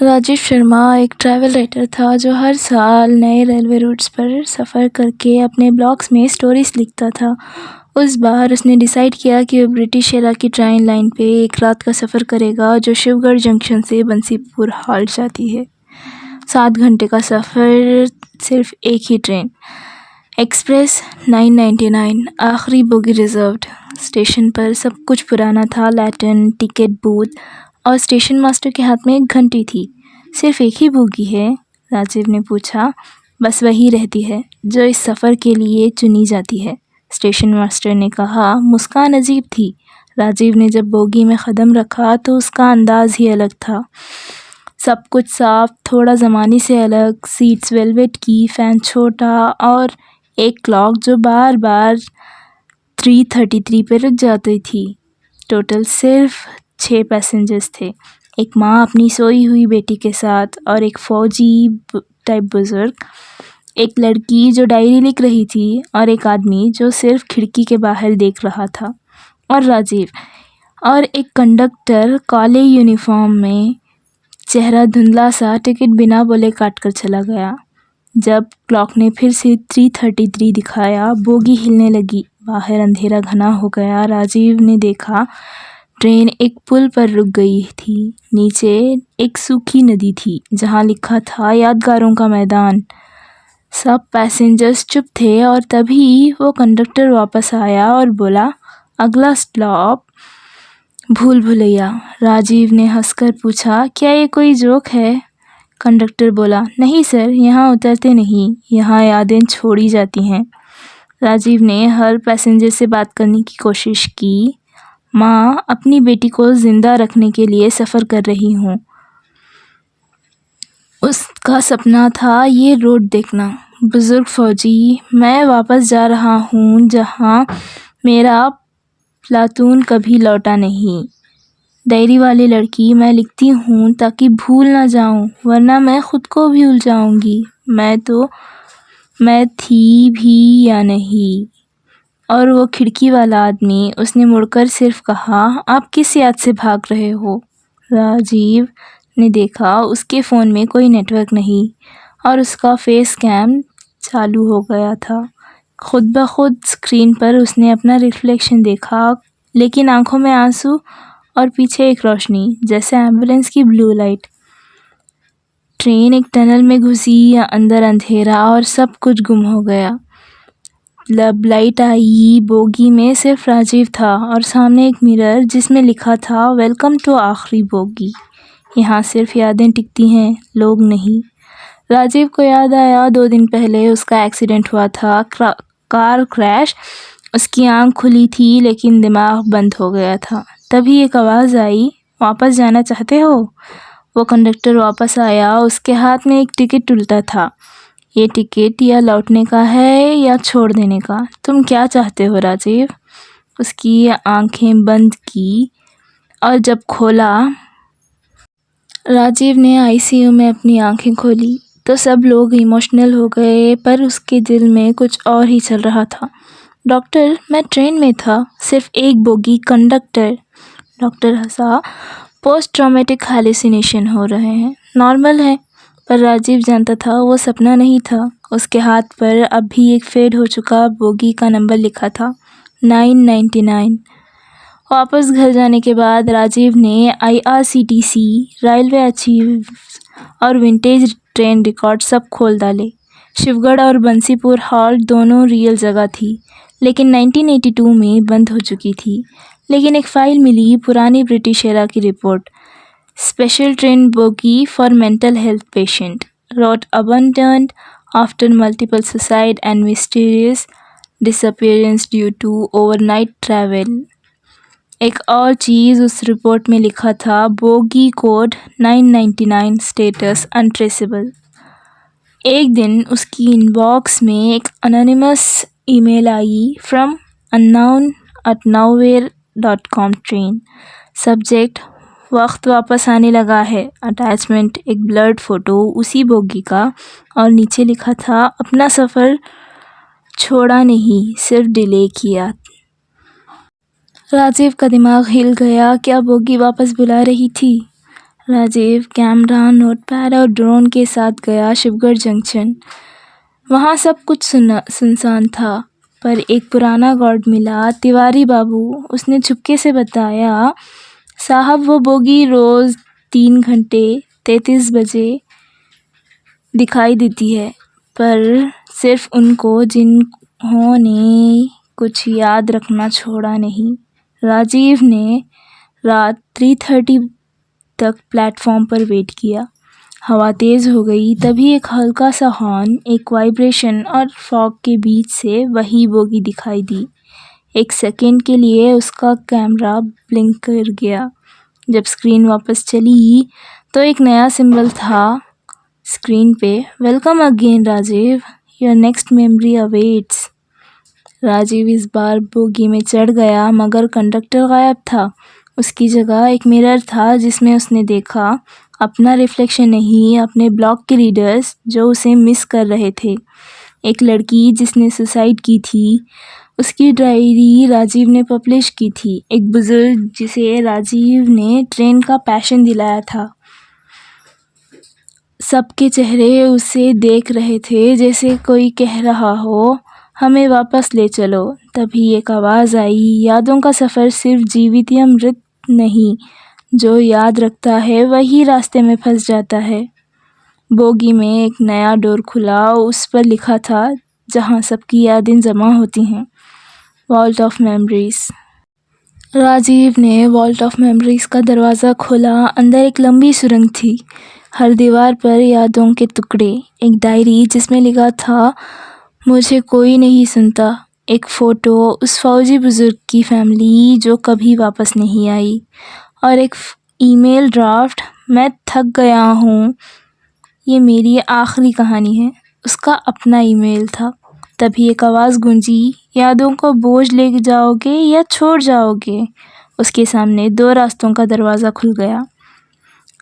राजीव शर्मा एक travel writer था जो हर साल नए रेलवे रूट्स पर सफ़र करके अपने ब्लॉग्स में स्टोरीज लिखता था। उस बार उसने डिसाइड किया कि वो ब्रिटिश एरा की ट्रेन लाइन पे एक रात का सफ़र करेगा जो शिवगढ़ जंक्शन से बंसीपुर हाल्ट जाती है। 7 घंटे का सफ़र, सिर्फ एक ही ट्रेन, एक्सप्रेस 999, आखिरी बोगी रिजर्व्ड। स्टेशन पर सब कुछ पुराना था, लैटन, टिकट बूथ और स्टेशन मास्टर के हाथ में एक घंटी थी। सिर्फ एक ही बोगी है? राजीव ने पूछा। बस वही रहती है जो इस सफ़र के लिए चुनी जाती है, स्टेशन मास्टर ने कहा। मुस्कान अजीब थी। राजीव ने जब बोगी में कदम रखा तो उसका अंदाज़ ही अलग था। सब कुछ साफ, थोड़ा ज़माने से अलग, सीट्स वेलवेट की, फ़ैन छोटा और एक क्लॉक जो बार बार 3:33 पे रुक जाती थी। टोटल सिर्फ 6 पैसेंजर्स थे। एक माँ अपनी सोई हुई बेटी के साथ और एक फ़ौजी टाइप बुज़ुर्ग, एक लड़की जो डायरी लिख रही थी और एक आदमी जो सिर्फ खिड़की के बाहर देख रहा था, और राजीव और एक कंडक्टर काले यूनिफॉर्म में, चेहरा धुंधला सा, टिकट बिना बोले काट कर चला गया। जब क्लॉक ने फिर से 3:33 दिखाया, बोगी हिलने लगी। बाहर अंधेरा घना हो गया। राजीव ने देखा ट्रेन एक पुल पर रुक गई थी। नीचे एक सूखी नदी थी जहाँ लिखा था यादगारों का मैदान। सब पैसेंजर्स चुप थे और तभी वो कंडक्टर वापस आया और बोला, अगला स्टॉप भूल भुलैया। राजीव ने हंसकर पूछा, क्या ये कोई जोक है? कंडक्टर बोला, नहीं सर, यहाँ उतरते नहीं, यहाँ यादें छोड़ी जाती हैं। राजीव ने हर पैसेंजर से बात करने की कोशिश की। माँ, अपनी बेटी को ज़िंदा रखने के लिए सफ़र कर रही हूँ। उसका सपना था ये रोड देखना। बुज़ुर्ग फ़ौजी, मैं वापस जा रहा हूँ जहाँ मेरा प्लाटून कभी लौटा नहीं। डायरी वाली लड़की, मैं लिखती हूँ ताकि भूल ना जाऊँ, वरना मैं ख़ुद को भी भूल जाऊँगी। मैं थी भी या नहीं। और वो खिड़की वाला आदमी, उसने मुड़कर सिर्फ कहा, आप किस याद से भाग रहे हो? राजीव ने देखा उसके फ़ोन में कोई नेटवर्क नहीं और उसका फेस कैम चालू हो गया था। खुद ब खुद स्क्रीन पर उसने अपना रिफ्लेक्शन देखा, लेकिन आंखों में आंसू और पीछे एक रोशनी, जैसे एम्बुलेंस की ब्लू लाइट। ट्रेन एक टनल में घुसी, अंदर अंधेरा और सब कुछ गुम हो गया। लब लाइट आई, बोगी में सिर्फ राजीव था और सामने एक मिरर जिसमें लिखा था, वेलकम टू आखिरी बोगी। यहाँ सिर्फ यादें टिकती हैं, लोग नहीं। राजीव को याद आया 2 दिन पहले उसका एक्सीडेंट हुआ था, कार क्रैश। उसकी आंख खुली थी लेकिन दिमाग बंद हो गया था। तभी एक आवाज़ आई, वापस जाना चाहते हो? वो कंडक्टर वापस आया, उसके हाथ में एक टिकट उल्टा था। ये टिकट या लौटने का है या छोड़ देने का, तुम क्या चाहते हो राजीव? उसकी आंखें बंद की और जब खोला, राजीव ने आईसीयू में अपनी आंखें खोली तो सब लोग इमोशनल हो गए, पर उसके दिल में कुछ और ही चल रहा था। डॉक्टर, मैं ट्रेन में था, सिर्फ एक बोगी, कंडक्टर। डॉक्टर हंसा, पोस्ट ट्रॉमेटिक हैलुसिनेशन हो रहे हैं, नॉर्मल है। पर राजीव जानता था वो सपना नहीं था। उसके हाथ पर अब भी एक फेड हो चुका बोगी का नंबर लिखा था, 999। वापस घर जाने के बाद राजीव ने IRCTC, रेलवे अचीव्स और विंटेज ट्रेन रिकॉर्ड सब खोल डाले। शिवगढ़ और बंसीपुर हाल्ट दोनों रियल जगह थी, लेकिन 1982 में बंद हो चुकी थी। लेकिन एक फ़ाइल मिली, पुरानी ब्रिटिश एरा की report, special train bogie for mental health patient, road abandoned after multiple suicide and mysterious disappearance due to overnight travel। एक और चीज़ उस रिपोर्ट में लिखा था, बोगी कोड 999, स्टेटस अनट्रेसेबल। एक दिन उसकी इनबॉक्स में एक anonymous email I, from unknown@nowhere.com train. Subject, वक्त वापस आने लगा है। अटैचमेंट, एक ब्लर्ड फ़ोटो उसी बोगी का, और नीचे लिखा था, अपना सफ़र छोड़ा नहीं, सिर्फ डिले किया। राजीव का दिमाग हिल गया। क्या बोगी वापस बुला रही थी? राजीव कैमरा, नोटपैड और ड्रोन के साथ गया शिवगढ़ जंक्शन। वहाँ सब कुछ सुनसान था, पर एक पुराना गार्ड मिला, तिवारी बाबू। उसने चुपके से बताया, साहब वो बोगी रोज़ 3 घंटे 33 बजे दिखाई देती है, पर सिर्फ उनको जिन्होंने कुछ याद रखना छोड़ा नहीं। राजीव ने रात 3:30 तक प्लेटफॉर्म पर वेट किया। हवा तेज़ हो गई, तभी एक हल्का सा हॉर्न, एक वाइब्रेशन और फॉग के बीच से वही बोगी दिखाई दी। एक सेकंड के लिए उसका कैमरा ब्लिंक कर गया। जब स्क्रीन वापस चली तो एक नया सिंबल था स्क्रीन पे, welcome again Rajiv, your next memory awaits. Rajiv इस बार बोगी में चढ़ गया, मगर कंडक्टर गायब था। उसकी जगह एक मिरर था जिसमें उसने देखा अपना रिफ्लेक्शन नहीं, अपने ब्लॉक के रीडर्स जो उसे मिस कर रहे थे। एक लड़की जिसने सुसाइड की थी, उसकी डायरी राजीव ने पब्लिश की थी। एक बुजुर्ग जिसे राजीव ने ट्रेन का पैशन दिलाया था। सबके चेहरे उसे देख रहे थे, जैसे कोई कह रहा हो, हमें वापस ले चलो। तभी एक आवाज़ आई, यादों का सफ़र सिर्फ जीवित या मृत नहीं, जो याद रखता है वही रास्ते में फंस जाता है। बोगी में एक नया डोर खुला, उस पर लिखा था, जहाँ सबकी यादें जमा होती हैं, वॉल्ट ऑफ मेमोरीज। राजीव ने वॉल्ट ऑफ मेमोरीज का दरवाज़ा खोला। अंदर एक लंबी सुरंग थी, हर दीवार पर यादों के टुकड़े। एक डायरी जिसमें लिखा था, मुझे कोई नहीं सुनता। एक फ़ोटो उस फौजी बुज़ुर्ग की फैमिली जो कभी वापस नहीं आई, और एक ईमेल ड्राफ्ट, मैं थक गया हूँ, ये मेरी आखिरी कहानी है। उसका अपना ईमेल था। तभी एक आवाज़ गूंजी, यादों को बोझ ले जाओगे या छोड़ जाओगे। उसके सामने 2 रास्तों का दरवाज़ा खुल गया।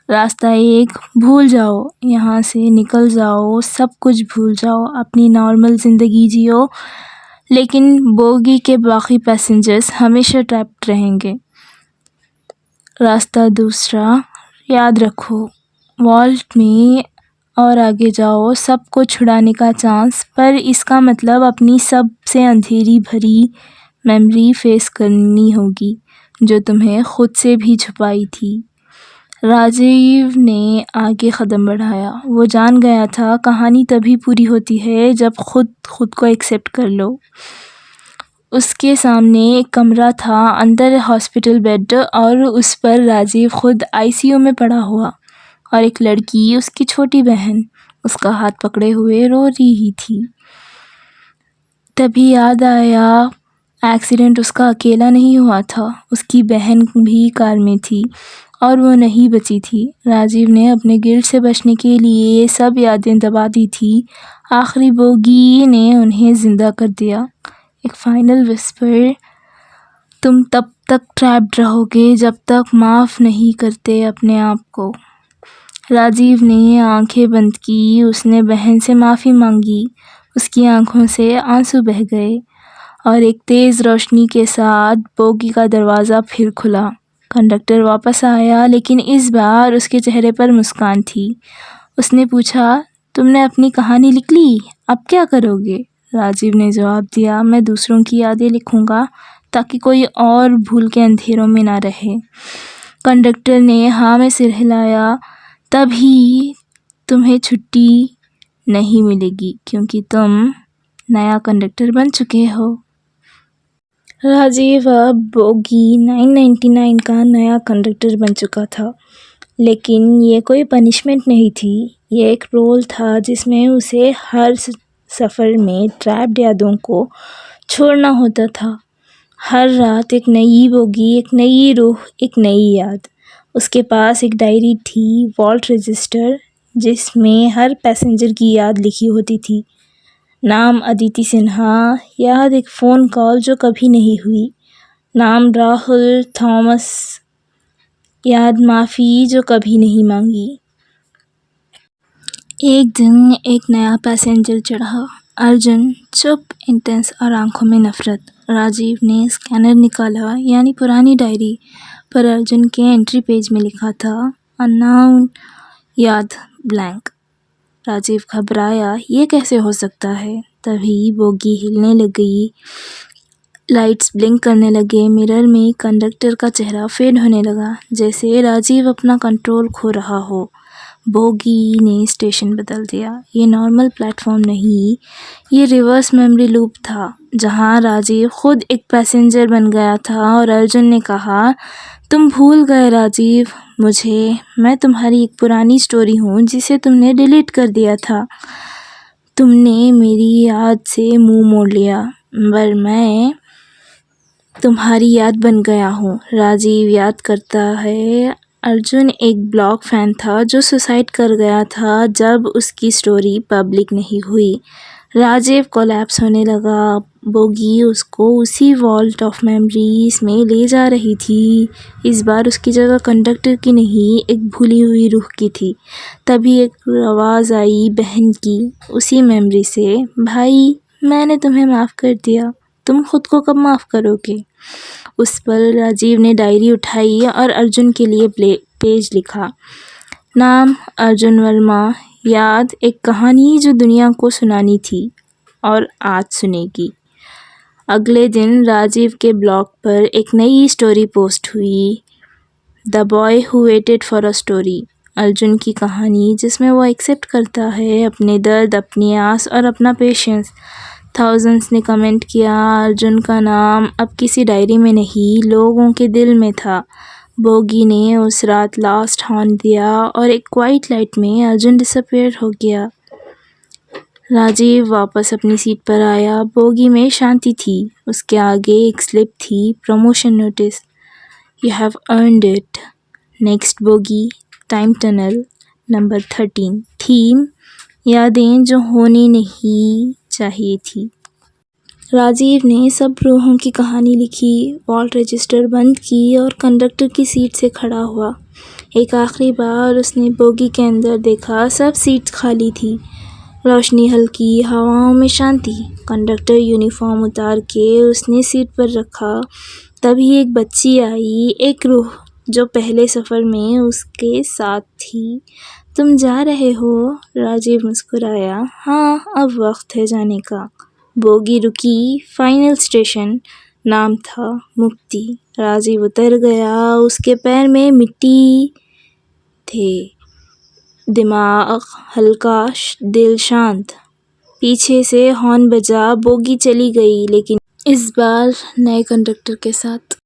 रास्ता 1, भूल जाओ, यहाँ से निकल जाओ, सब कुछ भूल जाओ, अपनी नॉर्मल ज़िंदगी जियो, लेकिन बोगी के बाकी पैसेंजर्स हमेशा ट्रैप्ड रहेंगे। रास्ता 2, याद रखो, वॉल्ट में और आगे जाओ, सबको छुड़ाने का चांस, पर इसका मतलब अपनी सबसे अंधेरी भरी मेमोरी फेस करनी होगी, जो तुम्हें खुद से भी छुपाई थी। राजीव ने आगे कदम बढ़ाया। वो जान गया था, कहानी तभी पूरी होती है जब खुद को एक्सेप्ट कर लो। उसके सामने एक कमरा था, अंदर हॉस्पिटल बेड, और उस पर राजीव खुद आईसीयू में पड़ा हुआ, और एक लड़की, उसकी छोटी बहन, उसका हाथ पकड़े हुए रो रही थी। तभी याद आया, एक्सीडेंट उसका अकेला नहीं हुआ था, उसकी बहन भी कार में थी और वो नहीं बची थी। राजीव ने अपने गिल्ट से बचने के लिए सब यादें दबा दी थी। आखिरी बोगी ने उन्हें जिंदा कर दिया। एक फाइनल विस्पर, तुम तब तक ट्रैप्ड रहोगे जब तक माफ़ नहीं करते अपने आप को। राजीव ने आंखें बंद की, उसने बहन से माफ़ी मांगी। उसकी आंखों से आंसू बह गए, और एक तेज़ रोशनी के साथ बोगी का दरवाज़ा फिर खुला। कंडक्टर वापस आया, लेकिन इस बार उसके चेहरे पर मुस्कान थी। उसने पूछा, तुमने अपनी कहानी लिख ली, अब क्या करोगे? राजीव ने जवाब दिया, मैं दूसरों की यादें लिखूंगा, ताकि कोई और भूल के अंधेरों में ना रहे। कंडक्टर ने हाँ में सिर हिलाया। तभी तुम्हें छुट्टी नहीं मिलेगी, क्योंकि तुम नया कंडक्टर बन चुके हो। राजीव अब बोगी 999 का नया कंडक्टर बन चुका था, लेकिन ये कोई पनिशमेंट नहीं थी, ये एक रोल था जिसमें उसे हर सफ़र में ट्रैप्ड यादों को छोड़ना होता था। हर रात एक नई बोगी, एक नई रूह, एक नई याद। उसके पास एक डायरी थी, वॉल्ट रजिस्टर, जिसमें हर पैसेंजर की याद लिखी होती थी। नाम अदिति सिन्हा, याद एक फ़ोन कॉल जो कभी नहीं हुई। नाम राहुल थॉमस, याद माफ़ी जो कभी नहीं मांगी। एक दिन एक नया पैसेंजर चढ़ा, अर्जुन, चुप, इंटेंस और आंखों में नफ़रत। राजीव ने स्कैनर निकाला, यानी पुरानी डायरी, पर अर्जुन के एंट्री पेज में लिखा था, अननोन, याद ब्लैंक। राजीव घबराया, ये कैसे हो सकता है? तभी बोगी हिलने लगी, लाइट्स ब्लिंक करने लगे, मिरर में कंडक्टर का चेहरा फेड होने लगा, जैसे राजीव अपना कंट्रोल खो रहा हो। बोगी ने स्टेशन बदल दिया। ये नॉर्मल प्लेटफॉर्म नहीं, ये रिवर्स मेमोरी लूप था, जहां राजीव खुद एक पैसेंजर बन गया था और अर्जुन ने कहा, तुम भूल गए राजीव मुझे, मैं तुम्हारी एक पुरानी स्टोरी हूँ जिसे तुमने डिलीट कर दिया था। तुमने मेरी याद से मुंह मोड़ लिया, पर मैं तुम्हारी याद बन गया हूँ। राजीव याद करता है, अर्जुन एक ब्लॉग फैन था जो सुसाइड कर गया था जब उसकी स्टोरी पब्लिक नहीं हुई। राजीव कोलैप्स होने लगा। बोगी उसको उसी वॉल्ट ऑफ मेमोरीज में ले जा रही थी। इस बार उसकी जगह कंडक्टर की नहीं, एक भूली हुई रूह की थी। तभी एक आवाज़ आई बहन की, उसी मेमोरी से, भाई मैंने तुम्हें माफ़ कर दिया, तुम खुद को कब माफ़ करोगे? उस पल राजीव ने डायरी उठाई और अर्जुन के लिए पेज लिखा। नाम अर्जुन वर्मा, याद एक कहानी जो दुनिया को सुनानी थी और आज सुनेगी। अगले दिन राजीव के ब्लॉग पर एक नई स्टोरी पोस्ट हुई, the boy who waited for a story. Arjun की कहानी जिसमें वो एक्सेप्ट करता है अपने दर्द, अपनी आस और अपना पेशेंस। थाउजेंड्स ने कमेंट किया। अर्जुन का नाम अब किसी डायरी में नहीं, लोगों के दिल में था। बोगी ने उस रात लास्ट हॉर्न दिया और एक क्वाइट लाइट में अर्जुन डिसअपीयर हो गया। राजीव वापस अपनी सीट पर आया। बोगी में शांति थी, उसके आगे एक स्लिप थी, promotion notice, you have earned it. Next bogie, time tunnel, number 13। Theme, यादें जो होनी नहीं चाहिए थी। राजीव ने सब रूहों की कहानी लिखी, वॉल्ट रजिस्टर बंद की और कंडक्टर की सीट से खड़ा हुआ। एक आखिरी बार उसने बोगी के अंदर देखा, सब सीट्स खाली थी, रोशनी हल्की, हवाओं में शांति। कंडक्टर यूनिफॉर्म उतार के उसने सीट पर रखा। तभी एक बच्ची आई, एक रूह जो पहले सफ़र में उसके साथ थी। तुम जा रहे हो? राजीव मुस्कुराया। हाँ, अब वक्त है जाने का। बोगी रुकी। फाइनल स्टेशन, नाम था मुक्ति। राजीव उतर गया, उसके पैर में मिट्टी थे, दिमाग हल्का, दिल शांत। पीछे से हॉर्न बजा, बोगी चली गई, लेकिन इस बार नए कंडक्टर के साथ।